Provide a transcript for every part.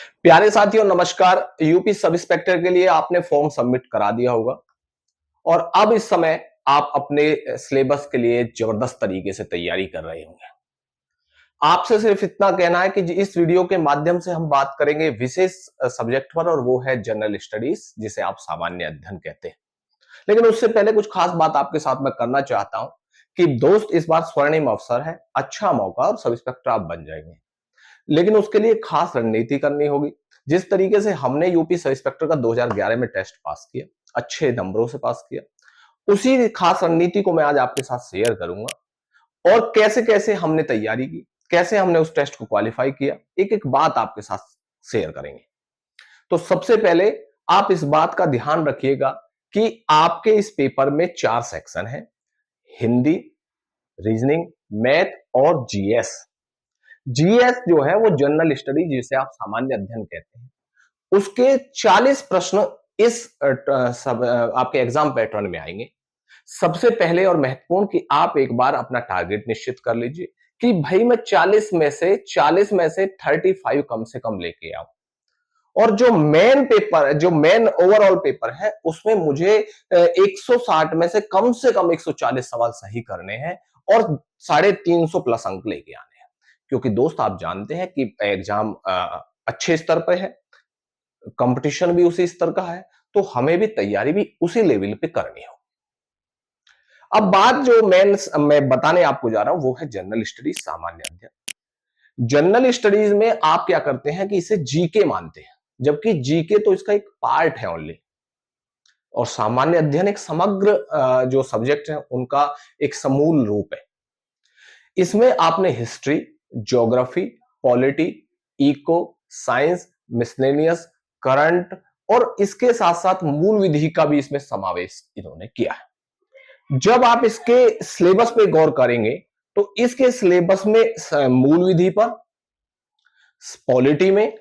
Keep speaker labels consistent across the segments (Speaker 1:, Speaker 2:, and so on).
Speaker 1: प्यारे साथियों नमस्कार। यूपी सब इंस्पेक्टर के लिए आपने फॉर्म सबमिट करा दिया होगा और अब इस समय आप अपने सिलेबस के लिए जबरदस्त तरीके से तैयारी कर रहे होंगे। आपसे सिर्फ इतना कहना है कि इस वीडियो के माध्यम से हम बात करेंगे विशेष सब्जेक्ट पर और वो है जनरल स्टडीज, जिसे आप सामान्य अध्ययन कहते हैं। लेकिन उससे पहले कुछ खास बात आपके साथ मैं करना चाहता हूं कि दोस्त, इस बार स्वर्णिम अवसर है, अच्छा मौका और सब इंस्पेक्टर आप बन जाएंगे। लेकिन उसके लिए खास रणनीति करनी होगी। जिस तरीके से हमने यूपी सब इंस्पेक्टर का 2011 में टेस्ट पास किया, अच्छे नंबरों से पास किया, उसी खास रणनीति को मैं आज आपके साथ शेयर करूंगा और कैसे कैसे हमने तैयारी की, कैसे हमने उस टेस्ट को क्वालिफाई किया, एक एक बात आपके साथ शेयर करेंगे। तो सबसे पहले आप इस बात का ध्यान रखिएगा कि आपके इस पेपर में 4 सेक्शन है: हिंदी, रीजनिंग, मैथ और जीएस। जीएस जो है वो जनरल स्टडी, जिसे आप सामान्य अध्ययन कहते हैं, उसके 40 प्रश्न इस आपके एग्जाम पैटर्न में आएंगे। सबसे पहले और महत्वपूर्ण कि आप एक बार अपना टारगेट निश्चित कर लीजिए कि भाई मैं 40 में से 35 कम से कम लेके आऊं। और जो मेन पेपर, जो मेन ओवरऑल पेपर है, उसमें मुझे 160 में से कम 140 सवाल सही करने हैं और 350 प्लस अंक लेके आने हैं। क्योंकि दोस्त आप जानते हैं कि एग्जाम अच्छे स्तर पर है, कंपटीशन भी उसी स्तर का है, तो हमें भी तैयारी भी उसी लेवल पे करनी हो। अब बात जो मैं बताने आपको जा रहा हूं वो है जनरल स्टडीज, सामान्य अध्ययन। जनरल स्टडीज में आप क्या करते हैं कि इसे जीके मानते हैं, जबकि जीके तो इसका एक पार्ट है ओनली, और सामान्य अध्ययन एक समग्र जो सब्जेक्ट है उनका एक समूल रूप है। इसमें आपने history, geography, polity, eco, science, miscellaneous, current और इसके साथ साथ मूल विधि का भी इसमें समावेश इन्होंने किया है। जब आप इसके सिलेबस पे गौर करेंगे तो इसके सिलेबस में मूल विधि पर, पॉलिटी में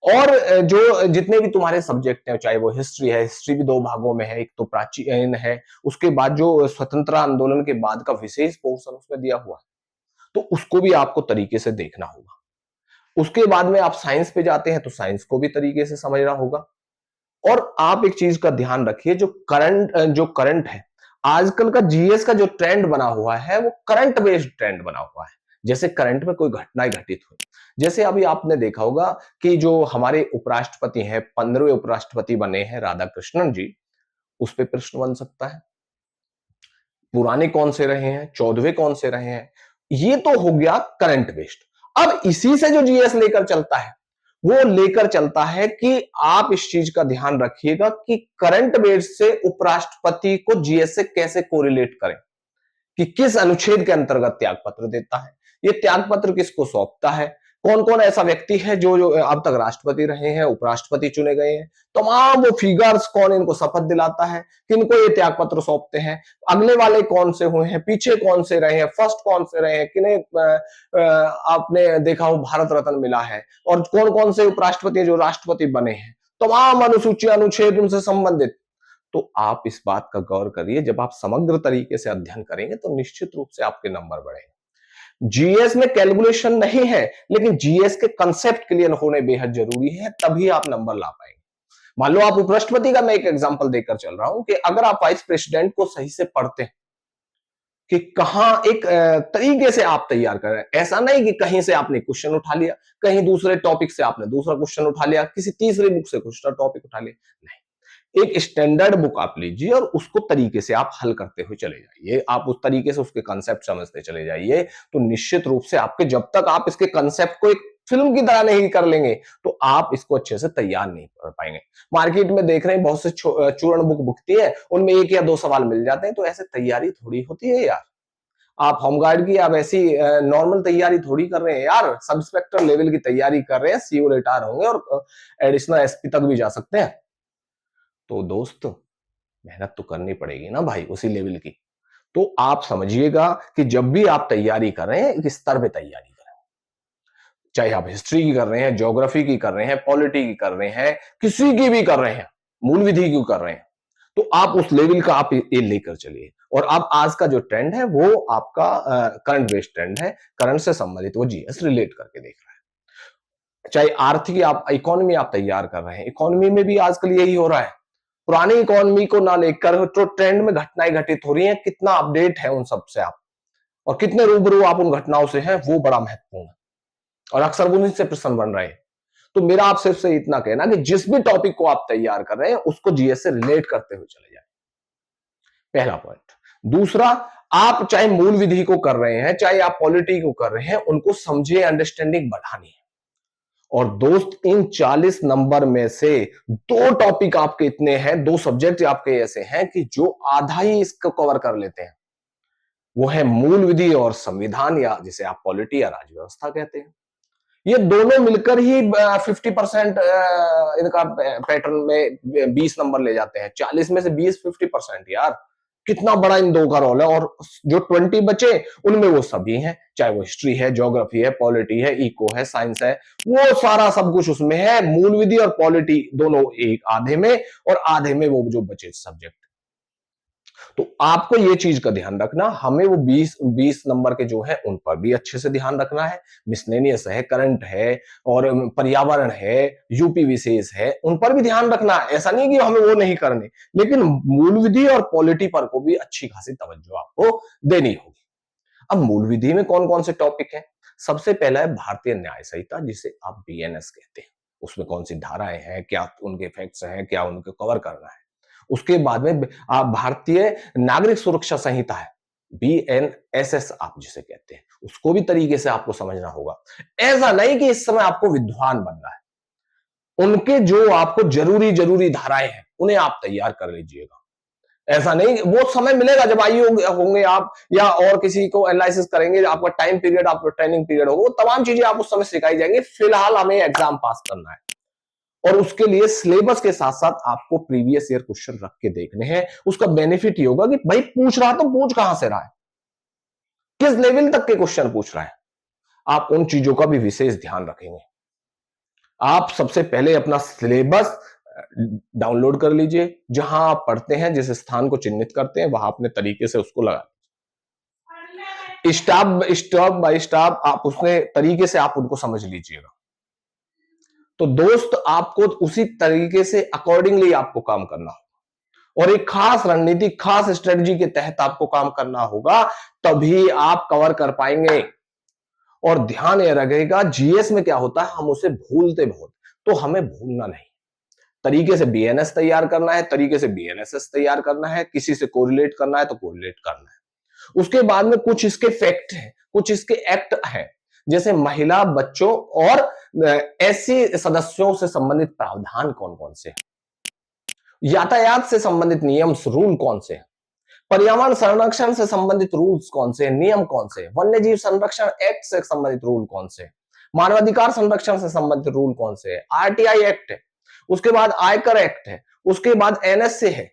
Speaker 1: और जो जितने भी तुम्हारे सब्जेक्ट हैं, चाहे वो हिस्ट्री है, हिस्ट्री भी दो भागों में है, एक तो प्राचीन है, उसके बाद जो स्वतंत्रता आंदोलन के बाद का विशेष पोर्शन उसमें दिया हुआ है, तो उसको भी आपको तरीके से देखना होगा। उसके बाद में आप साइंस पे जाते हैं तो साइंस को भी तरीके से समझना होगा। और आप एक चीज का ध्यान रखिए, जो करंट है, आजकल का जीएस का जो ट्रेंड बना हुआ है वो करंट बेस्ड ट्रेंड बना हुआ है। जैसे करंट में कोई घटना घटित हुई, जैसे अभी आपने देखा होगा कि जो हमारे उपराष्ट्रपति हैं, 15वें उपराष्ट्रपति बने हैं राधाकृष्णन जी, उस पर प्रश्न बन सकता है। पुराने कौन से रहे हैं, 14वें कौन से रहे हैं, ये तो हो गया करंट बेस्ड। अब इसी से जो जीएस लेकर चलता है वो लेकर चलता है कि आप इस चीज का ध्यान रखिएगा कि करंट बेस से उपराष्ट्रपति को जीएस से कैसे कोरिलेट करें, कि किस अनुच्छेद के अंतर्गत त्याग पत्र देता है, ये त्याग पत्र किसको सौंपता है, कौन कौन ऐसा व्यक्ति है जो जो अब तक राष्ट्रपति रहे हैं, उपराष्ट्रपति चुने गए हैं, तमाम वो फिगर्स, कौन इनको शपथ दिलाता है, किनको ये त्याग पत्र सौंपते हैं, अगले वाले कौन से हुए हैं, पीछे कौन से रहे हैं, फर्स्ट कौन से रहे हैं, किन्हें आपने देखा हो भारत रत्न मिला है, और कौन कौन से उपराष्ट्रपति जो राष्ट्रपति बने हैं, तमाम अनुसूची अनुच्छेद उनसे संबंधित। तो आप इस बात का गौर करिए, जब आप समग्र तरीके से अध्ययन करेंगे तो निश्चित रूप से आपके नंबर बढ़ेंगे। जीएस में कैलकुलेशन नहीं है, लेकिन जीएस के कंसेप्ट क्लियर होने बेहद जरूरी है, तभी आप नंबर ला पाएंगे। मान लो आप उपराष्ट्रपति का मैं एक एग्जांपल देकर चल रहा हूं कि अगर आप वाइस प्रेसिडेंट को सही से पढ़ते हैं कि कहां एक तरीके से आप तैयार कर रहे हैं, ऐसा नहीं कि कहीं से आपने क्वेश्चन उठा लिया, कहीं दूसरे टॉपिक से आपने दूसरा क्वेश्चन उठा लिया, किसी तीसरी बुक से दूसरा टॉपिक उठा लिया, नहीं। एक स्टैंडर्ड बुक आप लीजिए और उसको तरीके से आप हल करते हुए चले जाइए, आप उस तरीके से उसके कंसेप्ट समझते चले जाइए, तो निश्चित रूप से आपके, जब तक आप इसके कंसेप्ट को एक फिल्म की तरह नहीं कर लेंगे तो आप इसको अच्छे से तैयार नहीं कर पाएंगे। मार्केट में देख रहे हैं बहुत से चूर्ण बुक बिकती है, उनमें एक या दो सवाल मिल जाते हैं, तो ऐसे तैयारी थोड़ी होती है यार। आप होमगार्ड की आप ऐसी नॉर्मल तैयारी थोड़ी कर रहे हैं यार, सब इंस्पेक्टर लेवल की तैयारी कर रहे हैं, सीओ रिटायर होंगे और एडिशनल एसपी तक भी जा सकते हैं। तो दोस्त, मेहनत तो करनी पड़ेगी ना भाई उसी लेवल की। तो आप समझिएगा कि जब भी आप तैयारी कर रहे हैं, एक स्तर पे तैयारी करें, चाहे आप हिस्ट्री की कर रहे हैं, ज्योग्राफी की कर रहे हैं, पॉलिटी की कर रहे हैं, किसी की भी कर रहे हैं, मूल विधि की कर रहे हैं, तो आप उस लेवल का आप ये लेकर चलिए। और अब आज का जो ट्रेंड है वो आपका करंट बेस्ड ट्रेंड है, करंट से संबंधित वो जीएस रिलेट करके देख रहा है। चाहे आर्थिक आप इकोनॉमी आप तैयार कर रहे हैं, इकोनॉमी में भी आजकल यही हो रहा है। पुरानी इकोनॉमी को ना लेकर तो ट्रेंड में घटनाएं घटित हो रही हैं, कितना अपडेट है उन सब से आप, और कितने रूबरू आप उन घटनाओं से हैं, वो बड़ा महत्वपूर्ण है। और अक्सर उन्हीं से प्रश्न बन रहे हैं। तो मेरा आपसे सिर्फ इतना कहना कि जिस भी टॉपिक को आप तैयार कर रहे हैं उसको जीएस से रिलेट करते हुए चले जाए, पहला पॉइंट। दूसरा, आप चाहे मूल विधि को कर रहे हैं चाहे आप पॉलिटी को कर रहे हैं, उनको समझे, अंडरस्टैंडिंग बढ़ानी है। और दोस्त, इन 40 नंबर में से दो टॉपिक आपके इतने हैं, दो सब्जेक्ट आपके ऐसे हैं कि जो आधा ही इसको कवर कर लेते हैं। वो है मूल विधि और संविधान, या जिसे आप पॉलिटी या राज्य व्यवस्था कहते हैं। ये दोनों मिलकर ही 50% इनका पैटर्न में 20 नंबर ले जाते हैं। 40 में से 20 50% यार, कितना बड़ा इन दो का रोल है। और जो 20 बचे उनमें वो सभी हैं, चाहे वो हिस्ट्री है, ज्योग्राफी है, पॉलिटी है, इको है, साइंस है, वो सारा सब कुछ उसमें है। मूल विधि और पॉलिटी दोनों एक आधे में, और आधे में वो जो बचे सब्जेक्ट। तो आपको ये चीज का ध्यान रखना, हमें वो 20 नंबर के जो है उन पर भी अच्छे से ध्यान रखना है। मिसलेनियस है, करंट है, और पर्यावरण है, यूपी विशेष है, उन पर भी ध्यान रखना है। ऐसा नहीं कि हमें वो नहीं करने, लेकिन मूल विधि और पॉलिटी पर को भी अच्छी खासी तवज्जो आपको देनी होगी। अब मूल विधि में कौन कौन से टॉपिक हैं? सबसे पहला है भारतीय न्याय संहिता, जिसे आप बीएनएस कहते हैं। उसमें कौन सी धाराएं हैं, क्या उनके फैक्ट्स हैं, क्या उनको कवर करना है। उसके बाद में भारतीय नागरिक सुरक्षा संहिता है, बीएनएसएस आप जिसे कहते हैं, उसको भी तरीके से आपको समझना होगा। ऐसा नहीं कि इस समय आपको विद्वान बनना है, उनके जो आपको जरूरी जरूरी धाराएं हैं उन्हें आप तैयार कर लीजिएगा। ऐसा नहीं, वो समय मिलेगा जब आईओ होंगे आप, या और किसी को एनालिसिस करेंगे, आपका टाइम पीरियड, आपका ट्रेनिंग पीरियड होगा, वो तमाम चीजें आप उस समय सिखाई जाएंगी। फिलहाल हमें एग्जाम पास करना है, और उसके लिए सिलेबस के साथ साथ आपको प्रीवियस ईयर क्वेश्चन रख के देखने हैं। उसका बेनिफिट ये होगा कि भाई पूछ रहा तो पूछ कहां से रहा है, किस लेवल तक के क्वेश्चन पूछ रहा है, आप उन चीजों का भी विशेष ध्यान रखेंगे। आप सबसे पहले अपना सिलेबस डाउनलोड कर लीजिए, जहां आप पढ़ते हैं, जिस स्थान को चिन्हित करते हैं, वहां अपने तरीके से उसको लगा, स्टॉप बाय स्टॉप आप उसने तरीके से आप उनको समझ लीजिएगा। तो दोस्त, आपको उसी तरीके से अकॉर्डिंगली आपको काम करना होगा, और एक खास रणनीति, खास स्ट्रेटजी के तहत आपको काम करना होगा, तभी आप कवर कर पाएंगे। और ध्यान यह रखेगा, जीएस में क्या होता है, हम उसे भूलते बहुत, तो हमें भूलना नहीं। तरीके से बीएनएस तैयार करना है, तरीके से बीएनएसएस तैयार करना है, किसी से कोरिलेट करना है तो कोरिलेट करना है। उसके बाद में कुछ इसके फैक्ट हैं, कुछ इसके एक्ट हैं, जैसे महिला, बच्चों और ऐसी सदस्यों से संबंधित प्रावधान कौन कौन से हैं, यातायात से संबंधित नियम रूल कौन से हैं, पर्यावरण संरक्षण से संबंधित रूल्स कौन से, नियम कौन से, वन्य जीव संरक्षण एक्ट से संबंधित रूल कौन से, मानवाधिकार संरक्षण से संबंधित रूल कौन से, आरटीआई एक्ट है, उसके बाद आयकर एक्ट है, उसके बाद एनएसए है,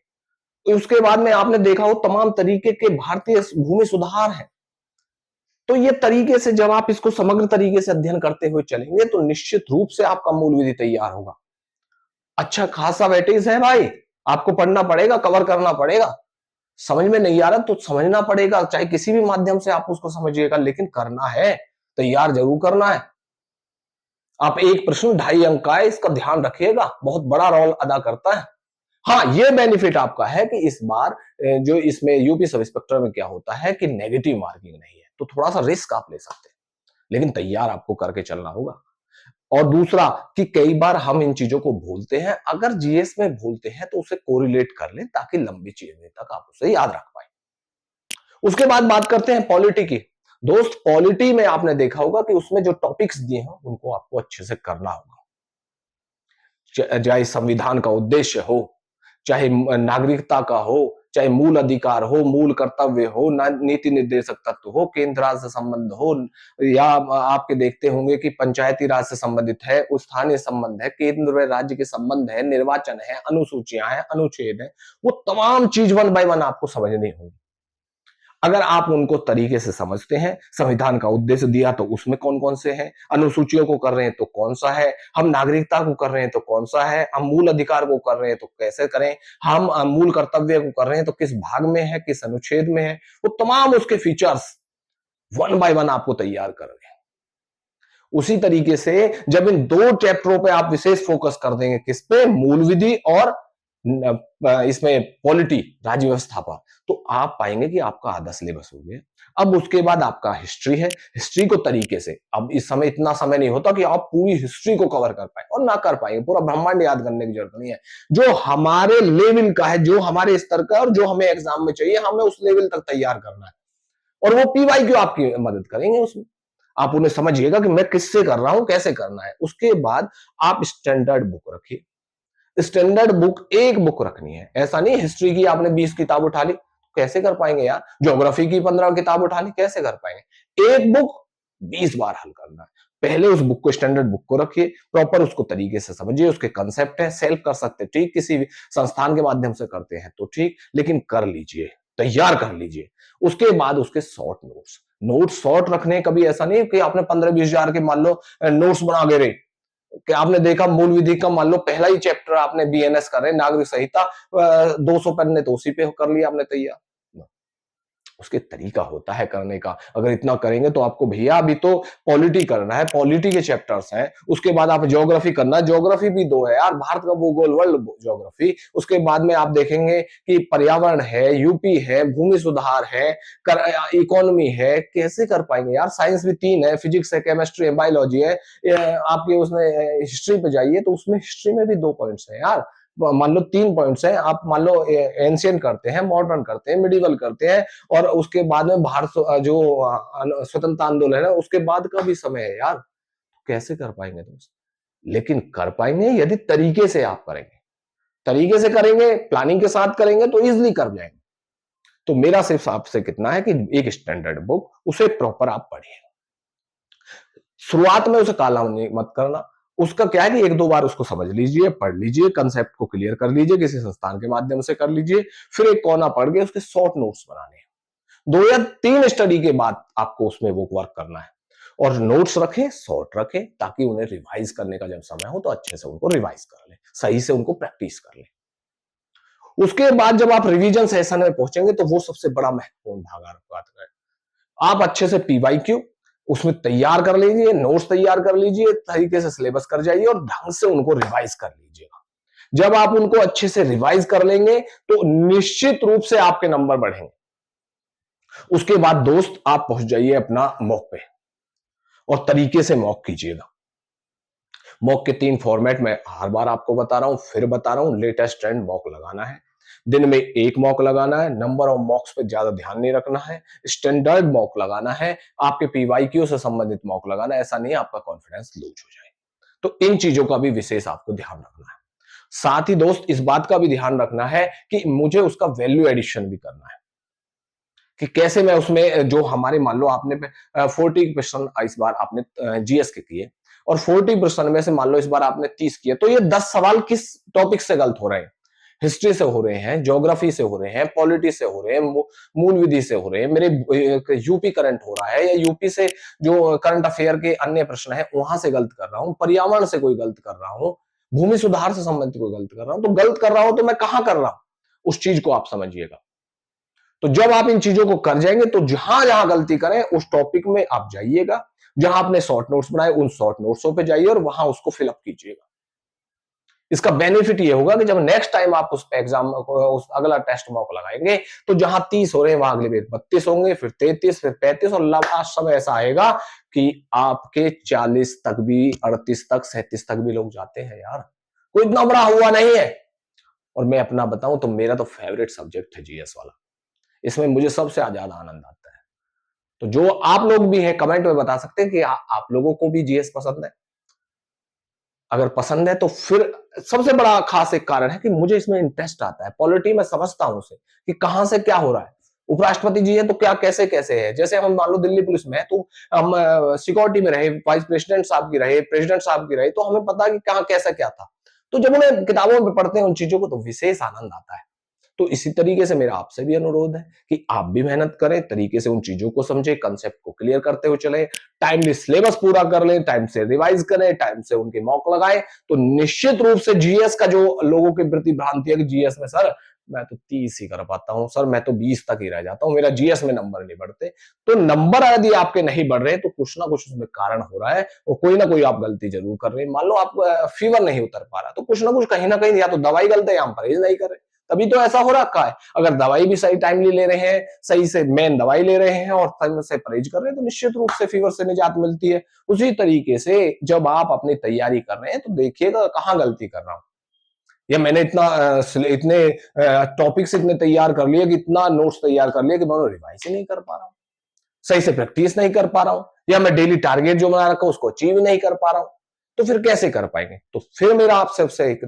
Speaker 1: उसके बाद में आपने देखा हो तमाम तरीके के भारतीय भूमि सुधार है। तो ये तरीके से जब आप इसको समग्र तरीके से अध्ययन करते हुए चलेंगे तो निश्चित रूप से आपका मूल विधि तैयार होगा। अच्छा खासा वेटेज है भाई, आपको पढ़ना पड़ेगा, कवर करना पड़ेगा। समझ में नहीं आ रहा तो समझना पड़ेगा, चाहे किसी भी माध्यम से आप उसको समझिएगा, लेकिन करना है, तैयार जरूर करना है। आप एक प्रश्न 2.5 अंक का है, इसका ध्यान रखिएगा, बहुत बड़ा रोल अदा करता है। हाँ, ये बेनिफिट आपका है कि इस बार जो इसमें यूपी सब इंस्पेक्टर में क्या होता है कि नेगेटिव मार्किंग नहीं है, तो थोड़ा सा रिस्क आप ले सकते हैं, लेकिन तैयार आपको करके चलना होगा। और दूसरा कि कई बार हम इन चीजों को भूलते हैं, अगर जीएस में भूलते हैं तो उसे कोरिलेट कर लें, ताकि लंबी चीजें तक आप उसे याद रख पाए। उसके बाद बात करते हैं पॉलिटी की। दोस्त, पॉलिटी में आपने देखा होगा कि उसमें जो टॉपिक्स दिए हैं उनको आपको अच्छे से करना होगा, चाहे संविधान का उद्देश्य हो, चाहे नागरिकता का हो, चाहे मूल अधिकार हो, मूल कर्तव्य हो, नीति निर्देशक तत्व हो, केंद्र राज्य से संबंध हो, या आपके देखते होंगे कि पंचायती राज से संबंधित है, स्थानीय संबंध है, केंद्र व राज्य के संबंध है, निर्वाचन है, अनुसूचियां हैं, अनुच्छेद है, वो तमाम चीज 1 बाय 1 आपको समझनी होगी। अगर आप उनको तरीके से समझते हैं, संविधान का उद्देश्य दिया तो उसमें कौन कौन से हैं, अनुसूचियों को कर रहे हैं तो कौन सा है, हम नागरिकता को कर रहे हैं तो कौन सा है, हम मूल अधिकार को कर रहे हैं तो कैसे करें, हम मूल कर्तव्य को कर रहे हैं तो किस भाग में है, किस अनुच्छेद में है, वो तमाम उसके फीचर्स 1 बाय 1 आपको तैयार कर रहे हैं। उसी तरीके से जब इन दो चैप्टरों पे आप विशेष फोकस कर देंगे, किस पे, मूल विधि और इसमें पॉलिटी, राज्य व्यवस्था पर, तो आप पाएंगे कि आपका आधा सिलेबस हो गया। अब उसके बाद आपका हिस्ट्री है, हिस्ट्री को तरीके से, अब इस समय इतना समय नहीं होता कि आप पूरी हिस्ट्री को कवर कर पाए, और ना कर पाएंगे, पूरा ब्रह्मांड याद करने की जरूरत नहीं है। जो हमारे लेवल का है, जो हमारे स्तर का है, और जो हमें एग्जाम में चाहिए, हमें उस लेवल तक तैयार करना है, और वो पीवाई क्यू आपकी मदद करेंगे उसमें। आप उन्हें समझिएगा कि मैं किससे कर रहा हूं, कैसे करना है। उसके बाद आप स्टैंडर्ड बुक रखिए। स्टैंडर्ड बुक एक बुक रखनी है, ऐसा नहीं हिस्ट्री की आपने 20 किताब उठा ली, कैसे कर पाएंगे यार। ज्योग्राफी की 15 किताब उठा ली, कैसे कर पाएंगे। एक बुक 20 बार हल करना है। पहले उस बुक को, स्टैंडर्ड बुक को रखिए, प्रॉपर उसको तरीके से समझिए, उसके कंसेप्ट है, सेल्फ कर सकते ठीक, किसी भी संस्थान के माध्यम से करते हैं तो ठीक, लेकिन कर लीजिए, तैयार कर लीजिए। उसके बाद उसके शॉर्ट नोट्स, नोट्स शॉर्ट रखने, कभी ऐसा नहीं कि आपने 15-20 हजार के मान लो नोट्स बना गए रहे, कि आपने देखा मूल विधि का मान लो पहला ही चैप्टर आपने बीएनएस कर रहे हैं, नागरिक संहिता, 200 पन्ने तो उसी पे कर लिया आपने तैयार। उसके तरीका होता है करने का। अगर इतना करेंगे तो आपको भैया अभी तो पॉलिटी करना है, पॉलिटी के चैप्टर्स हैं, उसके बाद आप ज्योग्राफी करना, ज्योग्राफी भी दो है यार, भारत का भूगोल, वर्ल्ड ज्योग्राफी। उसके बाद में आप देखेंगे कि पर्यावरण है, यूपी है, भूमि सुधार है, इकोनॉमी है, कैसे कर पाएंगे यार। साइंस भी 3 है, फिजिक्स है, केमिस्ट्री है, बायोलॉजी है। आपके उसमें हिस्ट्री पे जाइए तो उसमें हिस्ट्री में भी 2 पॉइंट्स है यार, मान लो 3 पॉइंट्स हैं। आप मान लो एंशियंट करते हैं, मॉडर्न करते हैं, मिडिवल करते हैं, और उसके बाद में भारत जो स्वतंत्रता आंदोलन है उसके बाद का भी समय है यार। कैसे कर पाएंगे दोस्त। लेकिन कर पाएंगे यदि तरीके से आप करेंगे, तरीके से करेंगे, प्लानिंग के साथ करेंगे तो इजिली कर जाएंगे। तो मेरा सिर्फ आपसे कितना है कि एक स्टैंडर्ड बुक, उसे प्रॉपर आप पढ़िए। शुरुआत में उसे काला मत करना। उसका क्या है कि 1-2 बार उसको समझ लीजिए, पढ़ लीजिए, कंसेप्ट को क्लियर कर लीजिए, किसी संस्थान के माध्यम से कर लीजिए, फिर एक कोना पढ़ के उसके शॉर्ट नोट्स बनाने हैं। 2 या 3 स्टडी के बाद आपको उसमें वो वर्क करना है, और नोट्स रखें, शॉर्ट रखें, ताकि उन्हें रिवाइज करने का जब समय हो तो अच्छे से उनको रिवाइज कर लें, सही से उनको प्रैक्टिस कर लें। उसके बाद जब आप रिवीजन सेशन में पहुंचेंगे तो वो सबसे बड़ा महत्वपूर्ण भाग आता है। आप अच्छे से पीवाईक्यू उसमें तैयार कर लीजिए, नोट्स तैयार कर लीजिए, तरीके से सिलेबस कर जाइए, और ढंग से उनको रिवाइज कर लीजिएगा। जब आप उनको अच्छे से रिवाइज कर लेंगे तो निश्चित रूप से आपके नंबर बढ़ेंगे। उसके बाद दोस्त आप पहुंच जाइए अपना मॉक पे, और तरीके से मॉक कीजिएगा। मॉक के 3 फॉर्मेट मैं हर बार आपको बता रहा हूं, फिर बता रहा हूं, लेटेस्ट ट्रेंड मॉक लगाना है, दिन में 1 मॉक लगाना है, नंबर ऑफ मॉक्स पे ज्यादा ध्यान नहीं रखना है, स्टैंडर्ड मॉक लगाना है, आपके पीवाईक्यू से संबंधित मॉक लगाना है। ऐसा नहीं आपका कॉन्फिडेंस लूज हो जाए। तो इन चीजों का भी विशेष आपको ध्यान रखना है। साथ ही दोस्त इस बात का भी ध्यान रखना है कि मुझे उसका वैल्यू एडिशन भी करना है, कि कैसे मैं उसमें जो हमारे मान लो आपने 40% इस बार आपने जीएस के किए, और 40% में से मान लो इस बार आपने 30 किए, तो ये 10 सवाल किस टॉपिक से गलत हो रहे हैं। हिस्ट्री से हो रहे हैं, ज्योग्राफी से हो रहे हैं, पॉलिटी से हो रहे हैं, मूल विधि से हो रहे हैं, मेरे यूपी करंट हो रहा है, या यूपी से जो करंट अफेयर के अन्य प्रश्न है वहां से गलत कर रहा हूं, पर्यावरण से कोई गलत कर रहा हूं, भूमि सुधार से संबंधित कोई गलत कर रहा हूं। तो गलत कर रहा हूं तो मैं कहां कर रहा हूं, उस चीज को आप समझिएगा। तो जब आप इन चीजों को कर जाएंगे तो जहां जहां गलती करें उस टॉपिक में आप जाइएगा, जहां आपने शॉर्ट नोट्स बनाए उन शॉर्ट नोट्सों पे जाइए और वहां उसको फिलअप कीजिएगा। इसका बेनिफिट ये होगा कि जब नेक्स्ट टाइम आप उस एग्जाम को, उस अगला टेस्ट मॉक लगाएंगे, तो जहां 30 हो रहे हैं वहां अगले बार 32 होंगे, फिर 33, फिर 35, और लास्ट समय ऐसा आएगा कि आपके 40 तक भी, 38 तक, 37 तक भी लोग जाते हैं यार। कोई इतना बड़ा हुआ नहीं है। और मैं अपना बताऊं तो मेरा तो फेवरेट सब्जेक्ट है जीएस वाला, इसमें मुझे सबसे ज्यादा आनंद आता है। तो जो आप लोग भी हैं कमेंट में बता सकते हैं कि आप लोगों को भी जीएस पसंद है। अगर पसंद है तो फिर सबसे बड़ा खास एक कारण है कि मुझे इसमें इंटरेस्ट आता है, पॉलिटी में समझता हूं उसे कि कहां से क्या हो रहा है। उपराष्ट्रपति जी है तो क्या कैसे कैसे है, जैसे हम मान लो दिल्ली पुलिस में है तो हम सिक्योरिटी में रहे, वाइस प्रेसिडेंट साहब की रहे, प्रेसिडेंट साहब की रहे, तो हमें पता है कि कहां कैसा क्या था। तो जब उन्हें किताबों में पढ़ते हैं उन चीजों को तो विशेष आनंद आता है। तो इसी तरीके से मेरा आपसे भी अनुरोध है कि आप भी मेहनत करें, तरीके से उन चीजों को समझें, कंसेप्ट को क्लियर करते हुए चलें, टाइमली सिलेबस पूरा कर लें, टाइम से रिवाइज करें, टाइम से उनके मॉक लगाएं। तो निश्चित रूप से जीएस का जो लोगों के प्रति भ्रांति है कि जीएस में सर मैं तो 30 ही कर पाता हूँ सर, मैं तो 20 तक ही रह जाता हूँ, मेरा जीएस में नंबर नहीं बढ़ते। तो नंबर यदि आपके नहीं बढ़ रहे तो कुछ ना कुछ उसमें कारण हो रहा है और कोई ना कोई आप गलती जरूर कर रहे हैं। मान लो आप फीवर नहीं उतर पा रहा तो कुछ ना कुछ कहीं ना कहीं या तो दवाई गलत है या हम परहेज नहीं कर रहे, तभी तो ऐसा हो रखा है। अगर दवाई भी सही टाइमली ले रहे हैं, सही से मेन दवाई ले रहे हैं और समय से परहेज कर रहे हैं तो निश्चित रूप से फीवर से निजात मिलती है। उसी तरीके से जब आप अपनी तैयारी कर रहे हैं तो देखिएगा कहाँ गलती कर रहा हूं, या मैंने इतने टॉपिक्स इतने तैयार कर लिए कि इतना नोट्स तैयार कर लिया कि मैं रिवाइज ही नहीं कर पा रहा हूँ, सही से प्रैक्टिस नहीं कर पा रहा हूं, या मैं डेली टारगेट जो बना रखा हूं उसको अचीव नहीं कर पा रहा हूं, तो फिर कैसे कर पाएंगे? तो फिर मेरा आपसे एक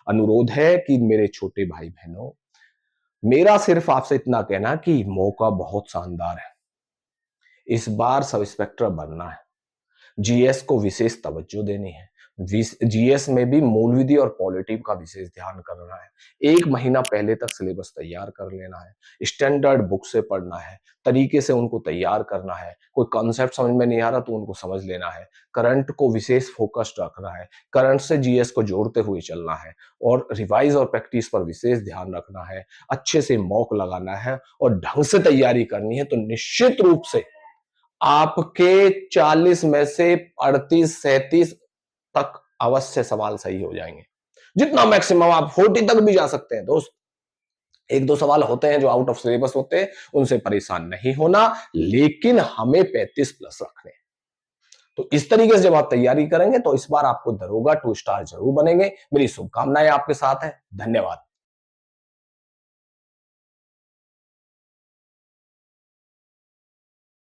Speaker 1: अनुरोध है कि मेरे छोटे भाई बहनों, मेरा सिर्फ आपसे इतना कहना कि मौका बहुत शानदार है। इस बार सब इंस्पेक्टर बनना है, जीएस को विशेष तवज्जो देनी है, जीएस में भी मूल विधि और पॉलिटिव का विशेष ध्यान करना है। 1 महीना पहले तक सिलेबस तैयार कर लेना है, स्टैंडर्ड बुक से पढ़ना है, तरीके से उनको तैयार करना है, कोई कॉन्सेप्ट समझ में नहीं आ रहा तो उनको समझ लेना है, करंट को विशेष फोकस्ड रखना है, करंट से जीएस को जोड़ते हुए चलना है और रिवाइज और प्रैक्टिस पर विशेष ध्यान रखना है, अच्छे से मॉक लगाना है और ढंग से तैयारी करनी है, तो निश्चित रूप से आपके 40 में से 38-37 तक अवश्य सवाल सही हो जाएंगे। जितना मैक्सिमम आप 40 तक भी जा सकते हैं दोस्त। एक दो सवाल होते हैं जो आउट ऑफ सिलेबस होते हैं, उनसे परेशान नहीं होना, लेकिन हमें 35 प्लस रखने हैं। तो इस तरीके से जब आप तैयारी करेंगे तो इस बार आपको दरोगा 2 स्टार जरूर बनेंगे। मेरी शुभकामनाएं आपके साथ है। धन्यवाद।